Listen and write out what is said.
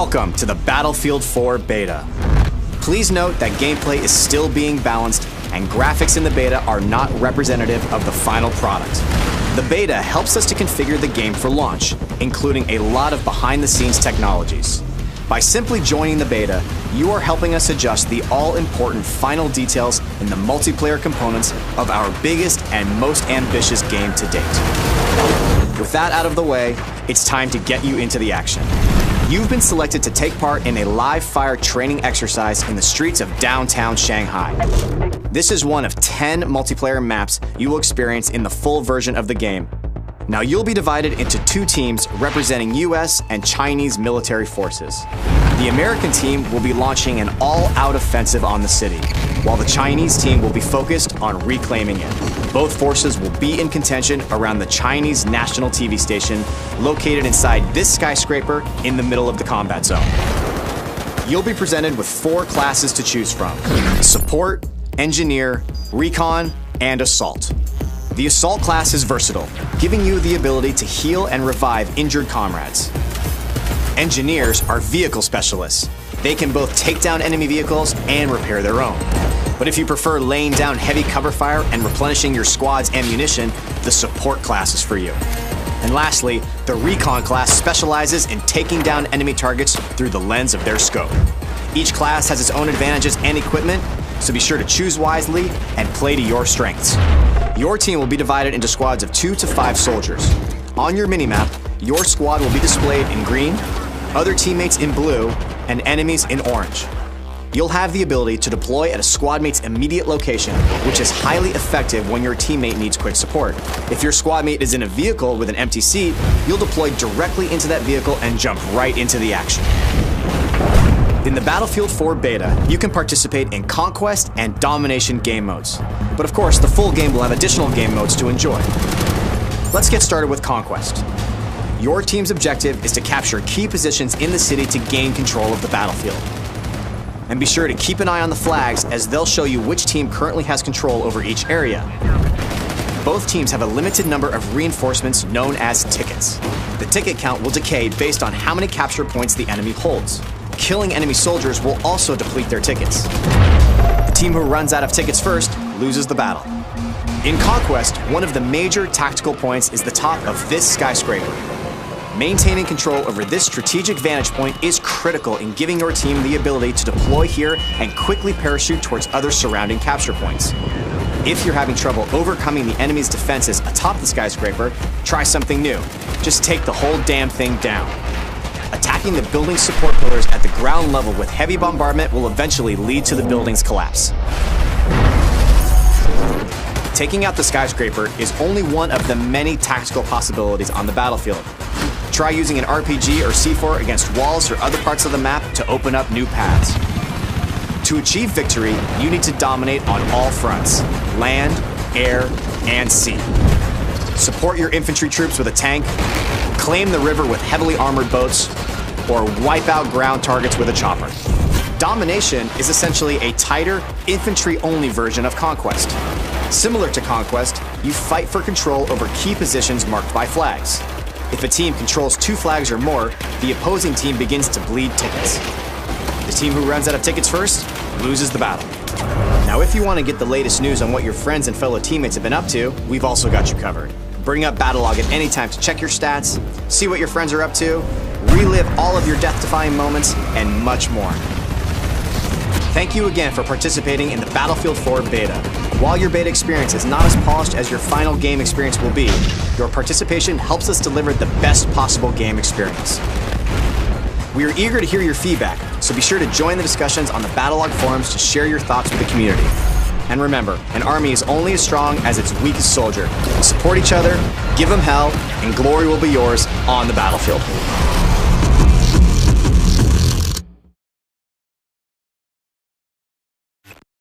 Welcome to the Battlefield 4 beta. Please note that gameplay is still being balanced and graphics in the beta are not representative of the final product. The beta helps us to configure the game for launch, including a lot of behind-the-scenes technologies. By simply joining the beta, you are helping us adjust the all-important final details in the multiplayer components of our biggest and most ambitious game to date. With that out of the way, it's time to get you into the action. You've been selected to take part in a live-fire training exercise in the streets of downtown Shanghai. This is one of 10 multiplayer maps you will experience in the full version of the game. Now you'll be divided into two teams representing US and Chinese military forces. The American team will be launching an all-out offensive on the city, while the Chinese team will be focused on reclaiming it. Both forces will be in contention around the Chinese national TV station located inside this skyscraper in the middle of the combat zone. You'll be presented with 4 classes to choose from: Support, Engineer, Recon, and Assault. The Assault class is versatile, giving you the ability to heal and revive injured comrades. Engineers are vehicle specialists. They can both take down enemy vehicles and repair their own. But if you prefer laying down heavy cover fire and replenishing your squad's ammunition, the Support class is for you. And lastly, the Recon class specializes in taking down enemy targets through the lens of their scope. Each class has its own advantages and equipment, so be sure to choose wisely and play to your strengths. Your team will be divided into squads of 2 to 5 soldiers. On your minimap, your squad will be displayed in green, other teammates in blue, and enemies in orange. You'll have the ability to deploy at a squad mate's immediate location, which is highly effective when your teammate needs quick support. If your squad mate is in a vehicle with an empty seat, you'll deploy directly into that vehicle and jump right into the action. In the Battlefield 4 beta, you can participate in Conquest and Domination game modes. But of course, the full game will have additional game modes to enjoy. Let's get started with Conquest. Your team's objective is to capture key positions in the city to gain control of the battlefield. And be sure to keep an eye on the flags, as they'll show you which team currently has control over each area. Both teams have a limited number of reinforcements known as tickets. The ticket count will decay based on how many capture points the enemy holds. Killing enemy soldiers will also deplete their tickets. The team who runs out of tickets first loses the battle. In Conquest, one of the major tactical points is the top of this skyscraper. Maintaining control over this strategic vantage point is critical in giving your team the ability to deploy here and quickly parachute towards other surrounding capture points. If you're having trouble overcoming the enemy's defenses atop the skyscraper, try something new. Just take the whole damn thing down. Attacking the building's support pillars at the ground level with heavy bombardment will eventually lead to the building's collapse. Taking out the skyscraper is only one of the many tactical possibilities on the battlefield. Try using an RPG or C4 against walls or other parts of the map to open up new paths. To achieve victory, you need to dominate on all fronts: land, air, and sea. Support your infantry troops with a tank, claim the river with heavily armored boats, or wipe out ground targets with a chopper. Domination is essentially a tighter, infantry-only version of Conquest. Similar to Conquest, you fight for control over key positions marked by flags. If a team controls 2 flags or more, the opposing team begins to bleed tickets. The team who runs out of tickets first loses the battle. Now, if you want to get the latest news on what your friends and fellow teammates have been up to, we've also got you covered. Bring up Battlelog at any time to check your stats, see what your friends are up to, relive all of your death-defying moments, and much more. Thank you again for participating in the Battlefield 4 beta. While your beta experience is not as polished as your final game experience will be, your participation helps us deliver the best possible game experience. We are eager to hear your feedback, so be sure to join the discussions on the Battlelog forums to share your thoughts with the community. And remember, an army is only as strong as its weakest soldier. Support each other, give them hell, and glory will be yours on the battlefield.